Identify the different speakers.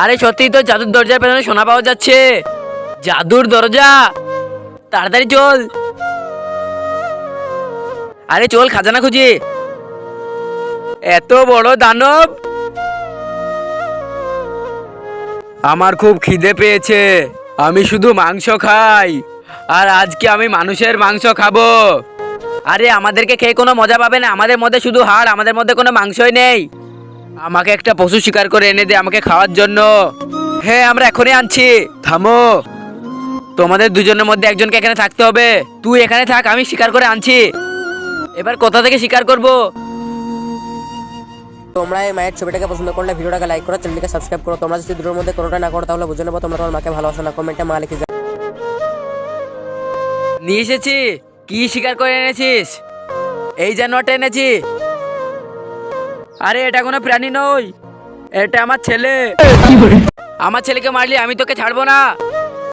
Speaker 1: আরে সত্যি তো জাদুর দরজার পেছনে সোনা পাওয়া যাচ্ছে। জাদুর দরজা, তাড়াতাড়ি চল। আরে চল খাজানা খুঁজি। এত বড় দানব! আমার খুব খিদে পেয়েছে, আমি শুধু মাংস খাই, আর আজকে আমি মানুষের মাংস খাবো। আরে আমাদেরকে খেয়ে কোনো মজা পাবে না, আমাদের মধ্যে শুধু হাড়, আমাদের মধ্যে কোনো মাংসই নেই। আমাকে একটা পশু শিকার করে এনে দে আমাকে খাওয়ার জন্য। হ্যাঁ আমরা এখনই আনছি, থামো। তোমাদের দুজনের মধ্যে একজনকে এখানে থাকতে হবে। তুই এখানে থাক, আমি শিকার করে আনছি। এবার কোথা থেকে শিকার করব?
Speaker 2: তোমরা এই মায়ের ছবিটাকে পছন্দ করলে ভিডিওটাকে লাইক করো, চ্যানেলটাকে সাবস্ক্রাইব করো। তোমরা যদি দুটোর মধ্যে কোনোটা না করো তাহলে বুঝে নেবো তোমরা তোমার মাকে ভালোবাসো না। কমেন্টে মা লিখে যাও।
Speaker 1: নিয়ে এসেছি। কি শিকার করে এনেছিস? এই জানোয়ারটা এনেছি। আরে এটা কোনো প্রাণী নয়, এটা আমার ছেলে। আমার ছেলেকে মারলি আমি তোকে ছাড়বো না।